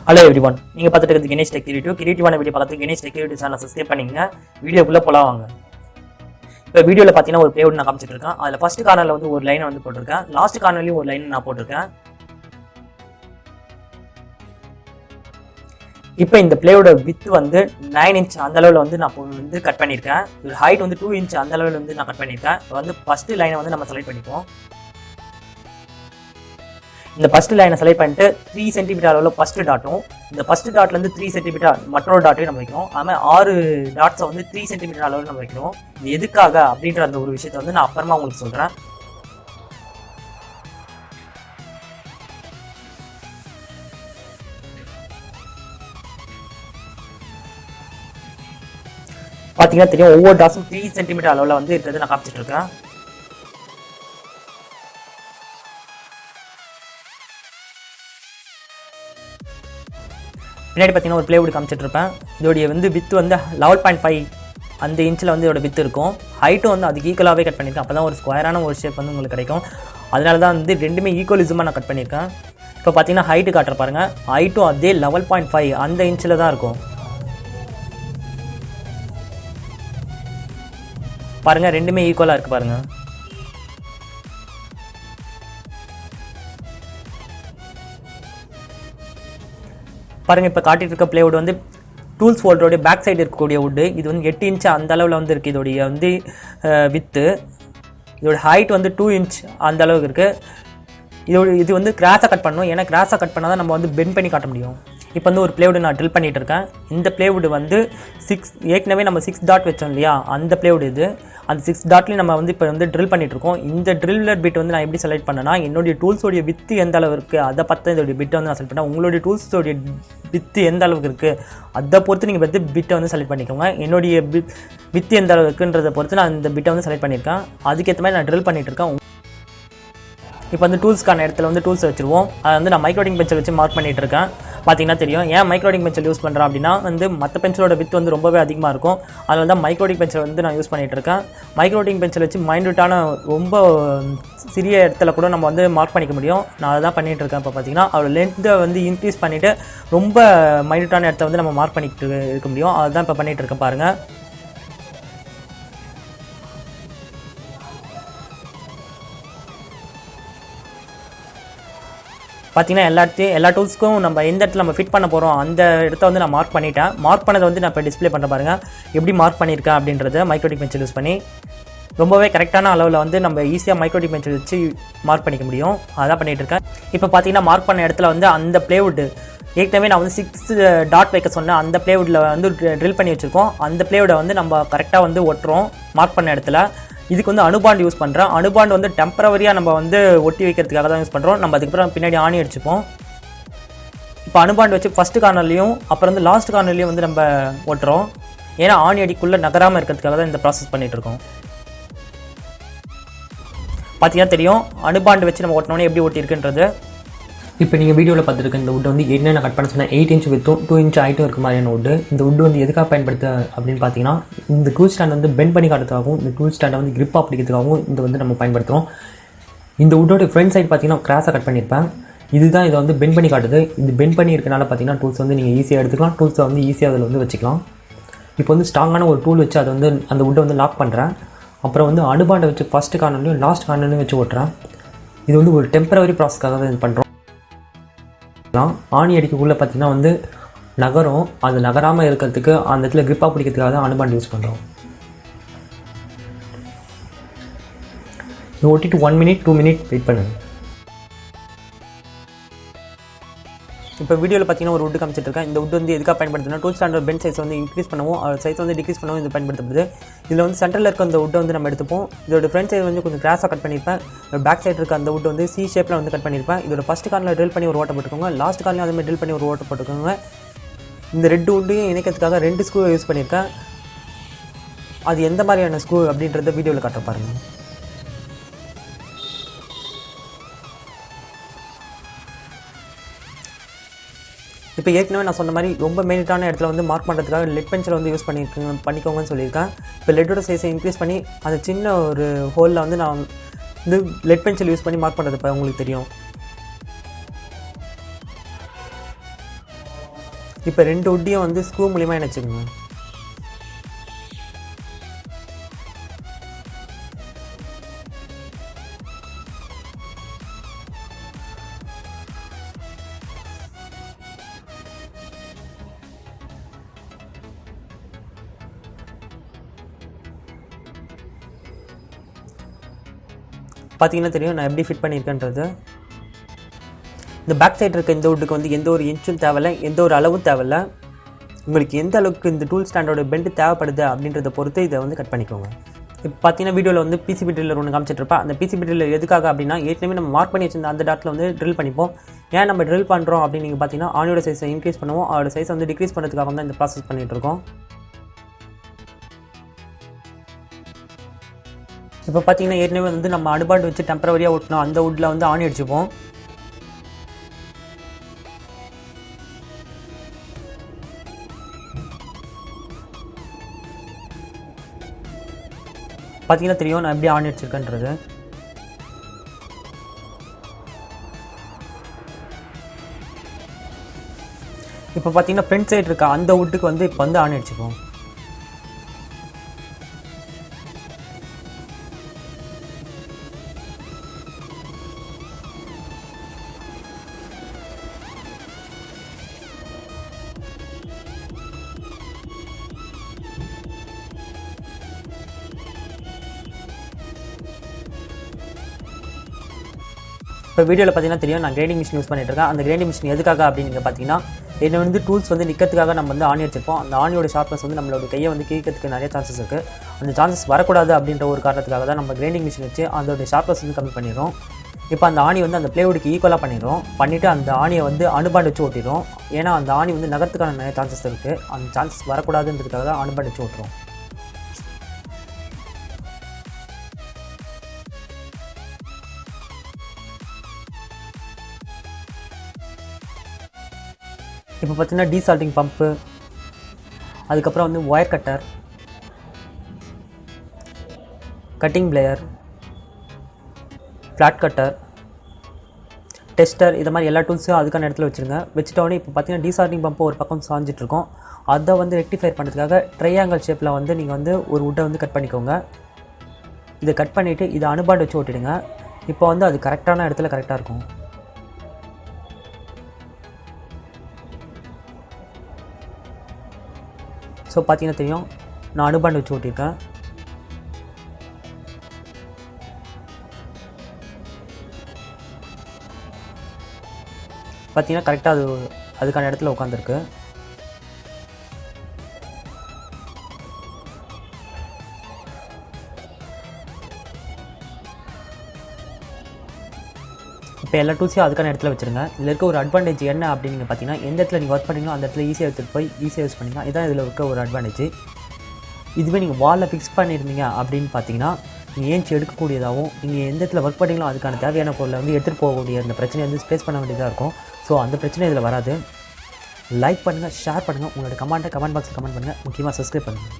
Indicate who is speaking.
Speaker 1: Hello everyone, நீங்கள் பார்த்துட்டு இருக்கிறது கணேஷ் டெக் கிரியேட்டிவான வீடியோ பார்த்து கணேஷ் டெக் சேனலை சப்ஸ்கிரைப் பண்ணிங்க. வீடியோக்குள்ளே போகலாம் வாங்க. இப்போ வீடியோவில் பார்த்தீங்கன்னா ஒரு பிளேவுட் நான் காமிச்சிட்டு இருக்கேன். அதில் ஃபர்ஸ்ட் கார்னரில் வந்து ஒரு லைனை வந்து போட்டிருக்கேன், லாஸ்ட் கார்னர்லையும் ஒரு லைன் நான் போட்டிருக்கேன். இப்போ இந்த பிளேவோட வித் வந்து 9 இன்ச் அந்த அளவில் வந்து நான் வந்து கட் பண்ணியிருக்கேன். ஒரு ஹைட் வந்து 2 இன்ச் அந்த அளவில் வந்து நான் கட் பண்ணியிருக்கேன். இப்போ வந்து ஃபர்ஸ்ட் லைனை வந்து நம்ம செலக்ட் பண்ணிப்போம். இந்த ஃபர்ஸ்ட் லைனை செலக்ட் பண்ணிட்டு 3 சென்டிமீட்டர் அளவில் ஃபர்ஸ்ட் டாட்டும், இந்த ஃபர்ஸ்ட் டாட்லேருந்து 3 சென்டிமீட்டர் மற்றொரு டாட்டையும் நம்ம வைக்கணும். அதுமாதிரி 6 டாட்ஸை வந்து 3 சென்டிமீட்டர் அளவில் நம்ம வைக்கணும். இது எதுக்காக அப்படின்ற அந்த ஒரு விஷயத்தை வந்து நான் அப்புறமா உங்களுக்கு சொல்கிறேன். பார்த்தீங்கன்னா தெரியும், ஒவ்வொரு டாட்ஸும் 3 சென்டிமீட்டர் அளவில் வந்து இருக்கிறது நான் காமிச்சிட்டு இருக்கேன். பின்னாடி பார்த்தீங்கன்னா ஒரு பிளேவுட் காமிச்சிட்டு இருப்பேன். இதோடைய வந்து வித் வந்து 11.5 அந்த இன்ச்சில் வந்து இதோட வித் இருக்கும். ஹைட்டும் வந்து அதுக்கு ஈக்குவலாகவே கட் பண்ணியிருக்கேன். அப்போ தான் ஒரு ஸ்கொயரான ஒரு ஷேப் வந்து உங்களுக்கு கிடைக்கும். அதனால தான் வந்து ரெண்டுமே ஈக்குவலிசமாக நான் கட் பண்ணியிருக்கேன். இப்போ பார்த்தீங்கன்னா ஹைட்டு காட்டுற பாருங்கள், ஹைட்டும் அதே 11.5 அந்த இன்ச்சில் தான் இருக்கும். பாருங்கள், ரெண்டுமே ஈக்குவலாக இருக்குது பாருங்கள். பாருங்கள், இப்போ காட்டிட்டு இருக்க பிளேவுட் வந்து டூல்ஸ் ஃபோல்டரோடைய பேக் சைடு இருக்கக்கூடிய வுட்டு. இது வந்து 8 இன்ச் அந்த அளவில் வந்து இருக்குது. இதோடைய வந்து வித்து, இதோட ஹைட் வந்து 2 இன்ச் அந்த அளவுக்கு இருக்குது. இது வந்து கிராஸாக கட் பண்ணணும். ஏன்னா கிராஸாக கட் பண்ணால் தான் நம்ம வந்து பெண்ட் பண்ணி காட்ட முடியும். இப்போ வந்து ஒரு பிளேவுட் நான் ட்ரில் பண்ணிகிட்டு இருக்கேன். இந்த பிளேவுட் வந்து ஏற்கனவே நம்ம 6 டாட் வச்சோம் இல்லையா, அந்த பிளேவுட் இது. அந்த 6 டாட்லேயும் நம்ம வந்து இப்போ வந்து ட்ரில் பண்ணிகிட்ருக்கோம். இந்த ட்ரில்லர் பிட் வந்து நான் எப்படி செலக்ட் பண்ணேன்னா, என்னுடைய டூல்ஸோடைய வித்து எந்த அளவு இருக்குது அதை பார்த்து இதோடைய பிட்டை வந்து நான் செலக்ட் பண்ணேன். உங்களுடைய டூல்ஸோடைய வித்து எந்த அளவுக்கு இருக்குது அதை பொறுத்து நீங்கள் வந்து பிட்டை வந்து செலக்ட் பண்ணிக்கோங்க. என்னுடைய வித்து எந்த அளவு இருக்குன்றதை பொறுத்து நான் இந்த பிட்டை வந்து செலக்ட் பண்ணியிருக்கேன். அதுக்கேற்ற மாதிரி நான் ட்ரில் பண்ணிகிட்டு இருக்கேன். இப்போ வந்து டூல்ஸ்க்கான இடத்துல வந்து டூல்ஸ் வச்சுருவோம். அதை வந்து நான் மைக்ரோடிங் பென்சில் வச்சு மார்க் பண்ணிகிட்டு இருக்கேன். பார்த்தீங்கன்னா தெரியும், ஏன் மைக்ரோடிங் பென்சில் யூஸ் பண்ணுறேன் அப்படின்னா வந்து மற்ற பென்சிலோட வித் வந்து ரொம்பவே அதிகமாக இருக்கும். அதில் வந்து மைக்ரோடிங் பென்சில் வந்து நான் யூஸ் பண்ணிகிட்டு இருக்கேன். மைக்ரோடிங் பென்சில் வச்சு மைன்யூட்டான ரொம்ப சிறிய இடத்துல கூட நம்ம வந்து மார்க் பண்ணிக்க முடியும். நான் அதை தான் பண்ணிகிட்டு இருக்கேன். இப்போ பார்த்தீங்கன்னா அதோட லென்த்தை வந்து இன்க்ரீஸ் பண்ணிவிட்டு ரொம்ப மைன்யூட்டான இடத்த வந்து நம்ம மார்க் பண்ணிக்கிட்டு இருக்க முடியும். அதுதான் இப்போ பண்ணிகிட்டு இருக்கேன் பாருங்கள். பார்த்தீங்கன்னா எல்லா டூல்ஸ்க்கும் நம்ம எந்த இடத்துல நம்ம ஃபிட் பண்ண போகிறோம் அந்த இடத்த வந்து நான் மார்க் பண்ணிட்டேன். மார்க் பண்ணதை வந்து நான் இப்போ டிஸ்பிளே பண்ணுற பாருங்கள், எப்படி மார்க் பண்ணியிருக்கேன் அப்படின்றத மைக்ரோடிக் பென்சில் யூஸ் பண்ணி ரொம்பவே கரெக்டான அளவில் வந்து நம்ம ஈஸியாக மைக்ரோடிக் பென்சில் வச்சு மார்க் பண்ணிக்க முடியும். அதான் பண்ணிகிட்டு இருக்கேன். இப்போ பார்த்தீங்கன்னா மார்க் பண்ண இடத்துல வந்து அந்த பிளேவுட் ஏற்கனவே நான் வந்து 6 டாட் வைக்க சொன்னேன். அந்த பிளேவுட்டில் வந்து ட்ரில் பண்ணி வச்சுருக்கோம். அந்த பிளேவுட்டை வந்து நம்ம கரெக்டாக வந்து ஒட்டுறோம் மார்க் பண்ண இடத்துல. இதுக்கு வந்து அணுபாண்ட் யூஸ் பண்ணுறேன். அணுபாண்ட் வந்து டெம்பரவரியாக நம்ம வந்து ஒட்டி வைக்கிறதுக்காக தான் யூஸ் பண்ணுறோம். நம்ம அதுக்கப்புறம் பின்னாடி ஆணி அடிச்சுப்போம். இப்போ அணுபாண்ட் வச்சு ஃபஸ்ட் கார்னர்லையும் அப்புறம் வந்து லாஸ்ட் கார்னர்லையும் வந்து நம்ம ஒட்டுறோம். ஏன்னா ஆணி அடிக்குள்ளே நகராமல் இருக்கிறதுக்காக தான் இந்த ப்ராசஸ் பண்ணிகிட்ருக்கோம். பார்த்தீங்கன்னா தெரியும், அணுபாண்ட் வச்சு நம்ம ஒட்டினோன்னே எப்படி ஒட்டியிருக்குன்றது. இப்போ நீங்கள் வீடியோவில் பார்த்துருக்க இந்த வுட் வந்து என்னென்ன கட் பண்ண சொன்னால் 8 இன்ச் வித்தும் 2 இன்ச் ஹைட்டும் இருக்க மாதிரியான வுட்டு. இந்த வுட் வந்து எதுக்காக பயன்படுத்த அப்படின்னு பார்த்தீங்கன்னா, இந்த டூல் ஸ்டாண்ட் வந்து பெண்ட் பண்ணி காட்டுறதுக்காகவும் இந்த டூல் ஸ்டாண்டை வந்து கிரிப்பாக பிடிக்கிறதுக்காகவும் இந்த வந்து நம்ம பயன்படுத்துகிறோம். இந்த வுட்டோட ஃப்ரண்ட் சைடு பார்த்தீங்கன்னா கிராஸாக கட் பண்ணியிருப்பேன். இதுதான் இதை வந்து பெண்ட் பண்ணி காட்டுது. இது பெண்ட் பண்ணி இருக்கனால பார்த்தீங்கன்னா டூல்ஸ் வந்து நீங்கள் ஈஸியாக எடுத்துக்கலாம். டூல்ஸை வந்து ஈஸியாக அதில் வந்து வச்சுக்கலாம். இப்போ வந்து ஸ்ட்ராங்கான ஒரு டூல் வச்சு அதை வந்து அந்த வுட்டை வந்து லாக் பண்ணுறேன். அப்புறம் வந்து அணுபாண்டை வச்சு ஃபஸ்ட் கார்னர்லையும் லாஸ்ட் கார்னர்லையும் வச்சு ஓட்டுறேன். இது வந்து ஒரு டெம்பரவரி ப்ராசஸ்க்காக தான் இது பண்ணுறோம். ஆணி அடிக்கக்குள்ளே பார்த்தீங்கன்னா வந்து நகரும், அது நகராமல் இருக்கிறதுக்கு அந்த இடத்துல கிரிப்பாக பிடிக்கிறதுக்காக தான் அணுபாண்ட் யூஸ் பண்ணுறோம். இது ஓட்டிட்டு 1 மினிட் 2 மினிட் வெயிட் பண்ணுங்கள். இப்போ வீடியோவில் பார்த்தீங்கன்னா ஒரு வுட் காமிச்சிட்டு இருக்கேன். இந்த வுட் வந்து எதுக்காக பயன்படுத்துனா, டூல் ஸ்டாண்டர்ட் பென்ச் சைஸ் வந்து இன்க்ரீஸ் பண்ணுவோம், சைஸ் வந்து டிக்ரீஸ் பண்ணவும் இது பயன்படுத்தப்படுது. இதில் வந்து சென்டரில் இருக்க அந்த வுட்டை வந்து நம்ம எடுத்துப்போம். இதோட ஃப்ரண்ட் சைடு வந்து கொஞ்சம் கிராஸாக கட் பண்ணியிருப்பேன். பேக் சைடு இருக்க அந்த வுட் வந்து சி ஷேப்பில் வந்து கட் பண்ணியிருப்பேன். இதோட ஃபஸ்ட் கார்னில் ட்ரில் பண்ணி ஒரு ஓட்ட போட்டுக்கோங்க, லாஸ்ட் கார்னில் அதே மாதிரி ட்ரில் பண்ணி ஒரு ஓட்ட போட்டுக்கோங்க. இந்த ரெண்டு வுட்டையும் இணைக்கிறதுக்காக 2 ஸ்க்ரூ யூஸ் பண்ணியிருக்கேன். அது எந்த மாதிரியான ஸ்க்ரூ அப்படின்றத வீடியோவில் காட்ட பாருங்கள். இப்போ ஏற்கனவே நான் சொன்ன மாதிரி ரொம்ப மெயினான இடத்துல வந்து மார்க் பண்ணுறதுக்காக லெட் பென்சில் வந்து யூஸ் பண்ணிக்கோங்கன்னு சொல்லியிருக்கேன். இப்போ லெட்டோட சைஸை இன்க்ரீஸ் பண்ணி அந்த சின்ன ஒரு ஹோலில் வந்து நான் வந்து லெட் பென்சில் யூஸ் பண்ணி மார்க் பண்ணுறது இப்போ உங்களுக்கு தெரியும். இப்போ 2 உட்டையும் வந்து ஸ்க்ரூ மூலிமா இணைச்சிக்கோங்க. பார்த்தீங்கன்னா தெரியும் நான் எப்படி ஃபிட் பண்ணியிருக்கேன்றது. இந்த பேக் சைடு இருக்க இந்த வுட்டுக்கு வந்து எந்த ஒரு இன்ச்சும் தேவையில்ல, எந்த ஒரு அளவும் தேவையில்ல. உங்களுக்கு எந்த அளவுக்கு இந்த டூல் ஸ்டாண்டோட பெண்டு தேவைப்படுது அப்படின்றத பொறுத்து இதை வந்து கட் பண்ணிக்கோங்க. இப்போ பார்த்தீங்கன்னா வீடியோவில் வந்து பிசிபி ட்ரில்லர் ஒன்று காமிச்சிட்ருப்பேன். அந்த பிசிபி ட்ரில்லர் எதுக்காக அப்படின்னா, ஏற்கனவே நம்ம மார்க் பண்ணி வச்சிருந்த அந்த டாட்டில் வந்து ட்ரில் பண்ணிப்போம். ஏன் நம்ம ட்ரில் பண்ணுறோம் அப்படின்னு நீங்கள் பார்த்தீங்கன்னா, ஆணியோட சைஸை இன்க்ரீஸ் பண்ணுவோம், அதோட சைஸை வந்து டிக்ரீஸ் பண்ணுறதுக்காக தான் இந்த ப்ராசஸ் பண்ணிகிட்ருக்கோம். இப்போ பார்த்தீங்கன்னா ஏற்கனவே வந்து நம்ம அனுபாண்ட் வச்சு டெம்பரவரியாக ஒட்டினோம், அந்த வுட்டில் வந்து ஆணி அடிச்சுப்போம். பார்த்தீங்கன்னா தெரியும் நான் எப்படி ஆணி அடிச்சிருக்கேன்றது. இப்போ பார்த்தீங்கன்னா ஃப்ரண்ட் சைடு இருக்க அந்த வுட்டுக்கு வந்து இப்போ வந்து ஆணி அடிச்சுப்போம். இப்போ வீடியோவில் பார்த்தீங்கன்னா தெரியும் நான் கிரைண்டிங் மிஷின் யூஸ் பண்ணிட்டுருக்கேன். அந்த கிரைண்டிங் மிஷின் எதுக்காக அப்படின்னு நீங்கள் பார்த்தீங்கன்னா, என்ன வந்து டூல்ஸ் வந்து நிற்கிறதுக்காக நம்ம வந்து ஆணி வச்சிருப்போம். அந்த ஆணியோட ஷார்ப்னஸ் வந்து நம்மளோட கையை வந்து கிழிக்கிறதுக்கு நிறைய சான்சஸ் இருக்குது. அந்த சான்சஸ் வரக்கூடாது அப்படின்ற ஒரு காரணத்துக்காக தான் நம்ம கிரைண்டிங் மிஷின் வச்சு அதோட ஷார்ப்னஸ் வந்து கம்மி பண்ணிடுறோம். இப்போ அந்த ஆணி வந்து அந்த பிளேவுடுக்கு ஈக்குவலாக பண்ணிவிட்டு அந்த ஆணியை வந்து அனுபாண்ட் வச்சு ஓட்டிடும். ஏன்னா அந்த ஆணி வந்து நகரத்துக்கான நிறைய சான்சஸ் இருக்குது. அந்த சான்சஸ் வரக்கூடாதுன்றதுக்காக தான் அனுபாண்ட் வச்சு ஓட்டுறோம். இப்போ பார்த்தீங்கன்னா டீசால்ட்டிங் பம்ப்பு, அதுக்கப்புறம் வந்து wire cutter, cutting plier, flat cutter, tester, இது மாதிரி எல்லா டூல்ஸும் அதுக்கான இடத்துல வச்சுருங்க. வச்சுட்டோடனே இப்போ பார்த்தீங்கன்னா டீசால்ட்டிங் பம்பு ஒரு பக்கம் சாஞ்சிட்ருக்கோம். அதை வந்து ரெக்டிஃபை பண்ணுறதுக்காக ட்ரையாங்கிள் ஷேப்பில் வந்து நீங்கள் வந்து ஒரு வுட்டை வந்து கட் பண்ணிக்கோங்க. இதை கட் பண்ணிவிட்டு இதை அனுபாண்ட் வச்சு ஓட்டிடுங்க. இப்போ வந்து அது கரெக்டான இடத்துல கரெக்டாக இருக்கும். ஸோ பார்த்தீங்கன்னா தெரியும் நான் அனுபாண்ட் வச்சு ஓட்டியிருக்கேன். பார்த்தீங்கன்னா கரெக்டாக அதுக்கான இடத்துல உட்காந்துருக்கு. இப்போ எல்லா டூல்ஸையும் அதுக்கான இடத்துல வச்சுருங்க. இதில் இருக்க ஒரு அட்வான்டேஜ் என்ன அப்படின்னு நீங்கள் பார்த்தீங்கன்னா, எந்த இடத்துல நீங்கள் ஒர்க் பண்ணிங்களோ அந்த இடத்துல ஈஸியாக எடுத்துகிட்டு போய் ஈஸியாக யூஸ் பண்ணிக்கலாம். இதான் இதில் இருக்க ஒரு அட்வான்டேஜ். இதுவே நீங்கள் வாலில் ஃபிக்ஸ் பண்ணியிருந்தீங்க அப்படின்னு பார்த்தீங்கன்னா, நீங்கள் ஏஞ்சி எடுக்கக்கூடியதாகவும், நீங்கள் எந்த இடத்துல ஒர்க் பண்ணிங்களோ அதுக்கான தேவையான பொருளை வந்து எடுத்துகிட்டு போகக்கூடிய அந்த பிரச்சனையை வந்து ஸ்பேஸ் பண்ண வேண்டியதாக இருக்கும். ஸோ அந்த பிரச்சனை இதில் வராது. லைக் பண்ணுங்கள், ஷேர் பண்ணுங்கள், உங்களோட கமெண்ட் பாக்ஸில் கமெண்ட் பண்ணுங்கள், முக்கியமாக சப்ஸ்கிரைப் பண்ணுங்கள்.